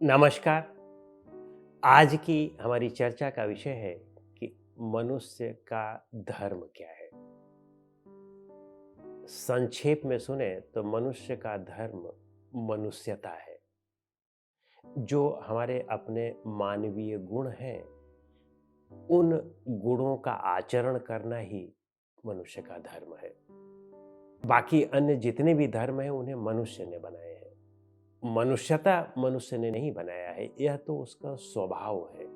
नमस्कार। आज की हमारी चर्चा का विषय है कि मनुष्य का धर्म क्या है। संक्षेप में सुने तो मनुष्य का धर्म मनुष्यता है। जो हमारे अपने मानवीय गुण हैं, उन गुणों का आचरण करना ही मनुष्य का धर्म है। बाकी अन्य जितने भी धर्म हैं उन्हें मनुष्य ने बनाए हैं। मनुष्यता मनुष्य ने नहीं बनाया है, यह तो उसका स्वभाव है।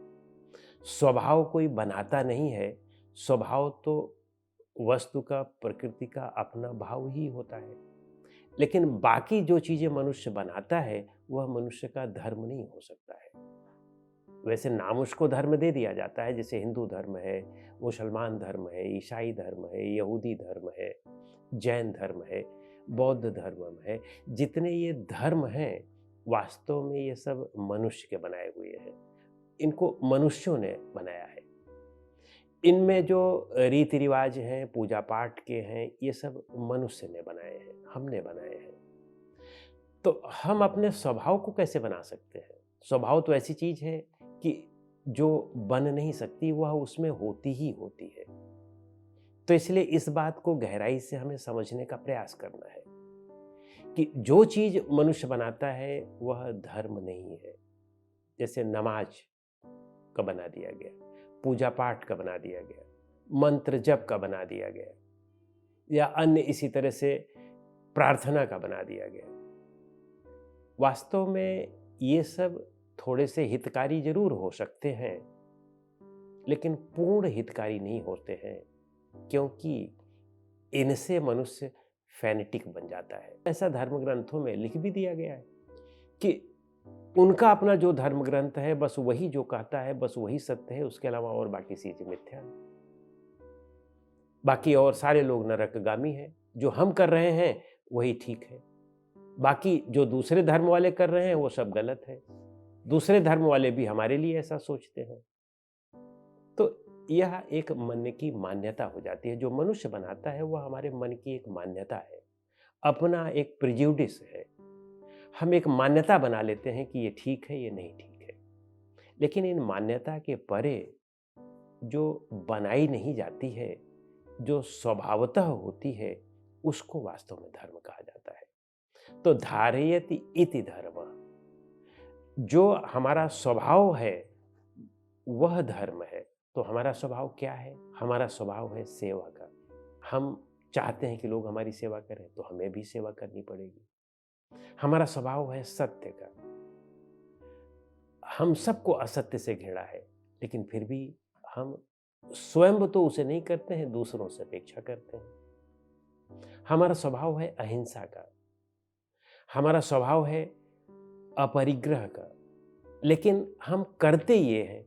स्वभाव कोई बनाता नहीं है। स्वभाव तो वस्तु का, प्रकृति का अपना भाव ही होता है। लेकिन बाकी जो चीजें मनुष्य बनाता है वह मनुष्य का धर्म नहीं हो सकता है। वैसे नाम उसको धर्म दे दिया जाता है, जैसे हिंदू धर्म है, मुसलमान धर्म है, ईसाई धर्म है, यहूदी धर्म है, जैन धर्म है, बौद्ध धर्म है। जितने ये धर्म हैं, वास्तव में ये सब मनुष्य के बनाए हुए हैं। इनको मनुष्यों ने बनाया है। इनमें जो रीति रिवाज हैं, पूजा पाठ के हैं, ये सब मनुष्य ने बनाए हैं, हमने बनाए हैं। तो हम अपने स्वभाव को कैसे बना सकते हैं? स्वभाव तो ऐसी चीज है कि जो बन नहीं सकती, वह उसमें होती ही होती है। तो इसलिए इस बात को गहराई से हमें समझने का प्रयास करना है कि जो चीज मनुष्य बनाता है वह धर्म नहीं है। जैसे नमाज का बना दिया गया, पूजा पाठ का बना दिया गया, मंत्र जप का बना दिया गया, या अन्य इसी तरह से प्रार्थना का बना दिया गया। वास्तव में ये सब थोड़े से हितकारी जरूर हो सकते हैं, लेकिन पूर्ण हितकारी नहीं होते हैं, क्योंकि इनसे मनुष्य फैनेटिक बन जाता है। ऐसा धर्म ग्रंथों में लिख भी दिया गया है कि उनका अपना जो धर्म ग्रंथ है, बस वही जो कहता है, बस वही सत्य है, उसके अलावा और बाकी चीजें मिथ्या है। बाकी और सारे लोग नरकगामी हैं। जो हम कर रहे हैं वही ठीक है। बाकी जो दूसरे धर्म वाले कर रहे हैं वो सब गलत है। दूसरे धर्म वाले भी हमारे लिए ऐसा सोचते हैं। तो यह एक मन की मान्यता हो जाती है। जो मनुष्य बनाता है वह हमारे मन की एक मान्यता है, अपना एक प्रिजुडिस है। हम एक मान्यता बना लेते हैं कि ये ठीक है, ये नहीं ठीक है। लेकिन इन मान्यता के परे जो बनाई नहीं जाती है, जो स्वभावतः होती है, उसको वास्तव में धर्म कहा जाता है। तो धारयति इति धर्म, जो हमारा स्वभाव है वह धर्म है। तो हमारा स्वभाव क्या है? हमारा स्वभाव है सेवा का। हम चाहते हैं कि लोग हमारी सेवा करें, तो हमें भी सेवा करनी पड़ेगी। हमारा स्वभाव है सत्य का। हम सबको असत्य से घिरा है, लेकिन फिर भी हम स्वयं तो उसे नहीं करते हैं, दूसरों से अपेक्षा करते हैं। हमारा स्वभाव है अहिंसा का। हमारा स्वभाव है अपरिग्रह का। लेकिन हम करते ये हैं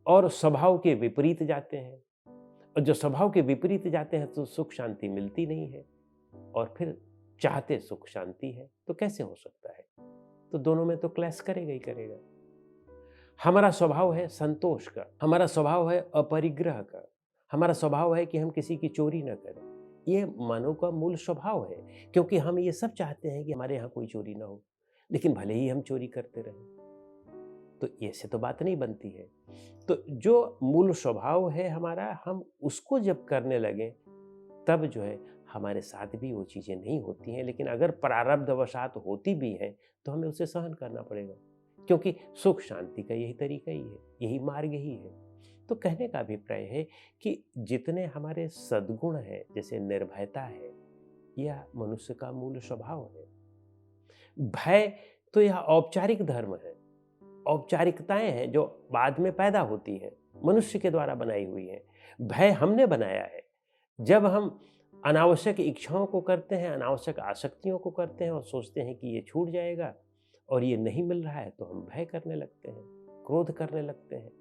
और स्वभाव के विपरीत जाते हैं। और जो स्वभाव के विपरीत जाते हैं तो सुख शांति मिलती नहीं है, और फिर चाहते सुख शांति है, तो कैसे हो सकता है? तो दोनों में तो क्लैश करेगा ही करेगा। हमारा स्वभाव है संतोष का। हमारा स्वभाव है अपरिग्रह का। हमारा स्वभाव है कि हम किसी की चोरी न करें। ये मानव का मूल स्वभाव है, क्योंकि हम ये सब चाहते हैं कि हमारे यहाँ कोई चोरी ना हो, लेकिन भले ही हम चोरी करते रहें। तो ऐसे तो बात नहीं बनती है। तो जो मूल स्वभाव है हमारा, हम उसको जब करने लगे, तब जो है हमारे साथ भी वो चीजें नहीं होती हैं। लेकिन अगर प्रारब्धवशात होती भी हैं, तो हमें उसे सहन करना पड़ेगा, क्योंकि सुख शांति का यही तरीका ही है, यही मार्ग ही है। तो कहने का अभिप्राय है कि जितने हमारे सद्गुण हैं, जैसे निर्भयता है, यह मनुष्य का मूल स्वभाव है। भय तो यह औपचारिक धर्म है। औपचारिकताएं हैं जो बाद में पैदा होती हैं, मनुष्य के द्वारा बनाई हुई हैं। भय हमने बनाया है। जब हम अनावश्यक इच्छाओं को करते हैं, अनावश्यक आसक्तियों को करते हैं और सोचते हैं कि ये छूट जाएगा, और ये नहीं मिल रहा है, तो हम भय करने लगते हैं, क्रोध करने लगते हैं।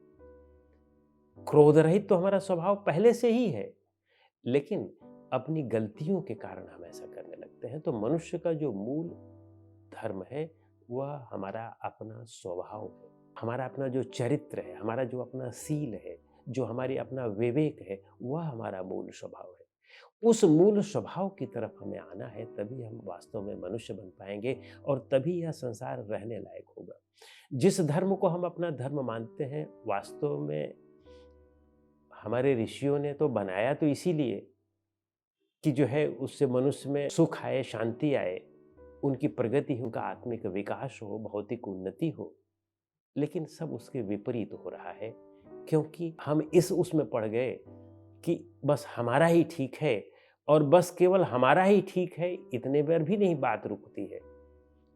क्रोध रहित तो हमारा स्वभाव पहले से ही है, लेकिन अपनी गलतियों के कारण हम ऐसा करने लगते हैं। तो मनुष्य का जो मूल धर्म है वह हमारा अपना स्वभाव है। हमारा अपना जो चरित्र है, हमारा जो अपना सील है, जो हमारी अपना विवेक है, वह हमारा मूल स्वभाव है। उस मूल स्वभाव की तरफ हमें आना है, तभी हम वास्तव में मनुष्य बन पाएंगे और तभी यह संसार रहने लायक होगा। जिस धर्म को हम अपना धर्म मानते हैं, वास्तव में हमारे ऋषियों ने तो बनाया तो इसीलिए कि जो है उससे मनुष्य में सुख आए, शांति आए, उनकी प्रगति हो, उनका आत्मिक विकास हो, भौतिक उन्नति हो। लेकिन सब उसके विपरीत हो रहा है, क्योंकि हम इस उसमें पड़ गए कि बस हमारा ही ठीक है और बस केवल हमारा ही ठीक है, इतने पर भी नहीं बात रुकती है।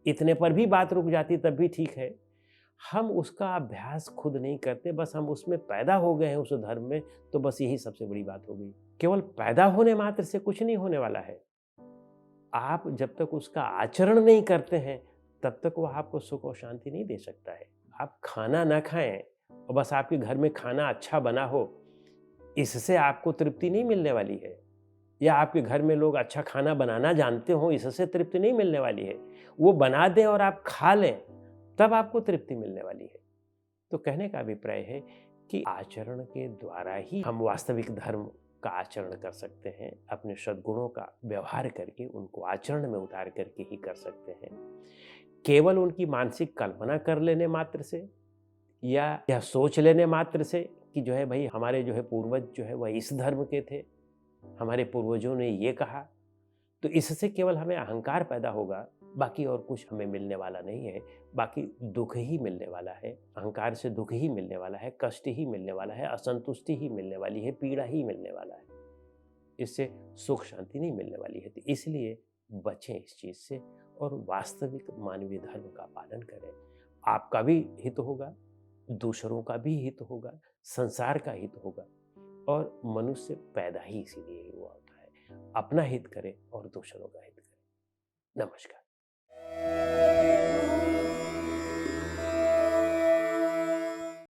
इतने पर भी बात रुक जाती तब भी ठीक है। हम उसका अभ्यास खुद नहीं करते, बस हम उसमें पैदा हो गए हैं उस धर्म में, तो बस यही सबसे बड़ी बात हो गई। केवल पैदा होने मात्र से कुछ नहीं होने वाला है। आप जब तक उसका आचरण नहीं करते हैं, तब तक वह आपको सुख और शांति नहीं दे सकता है। आप खाना ना खाएँ और बस आपके घर में खाना अच्छा बना हो, इससे आपको तृप्ति नहीं मिलने वाली है। या आपके घर में लोग अच्छा खाना बनाना जानते हों, इससे तृप्ति नहीं मिलने वाली है। वो बना दें और आप खा लें, तब आपको तृप्ति मिलने वाली है। तो कहने का अभिप्राय है कि आचरण के द्वारा ही हम वास्तविक धर्म का आचरण कर सकते हैं। अपने सद्गुणों का व्यवहार करके उनको आचरण में उतार करके ही कर सकते हैं। केवल उनकी मानसिक कल्पना कर लेने मात्र से या यह सोच लेने मात्र से कि जो है भाई हमारे जो है पूर्वज जो है वह इस धर्म के थे, हमारे पूर्वजों ने ये कहा, तो इससे केवल हमें अहंकार पैदा होगा, बाकी और कुछ हमें मिलने वाला नहीं है। बाकी दुख ही मिलने वाला है। अहंकार से दुख ही मिलने वाला है, कष्ट ही मिलने वाला है, असंतुष्टि ही मिलने वाली है, पीड़ा ही मिलने वाला है। इससे सुख शांति नहीं मिलने वाली है। तो इसलिए बचें इस चीज से और वास्तविक मानवीय धर्म का पालन करें। आपका भी हित होगा, दूसरों का भी हित होगा, संसार का हित होगा। और मनुष्य पैदा ही इसीलिए हुआ होता है, अपना हित करे और दूसरों का हित करे। नमस्कार।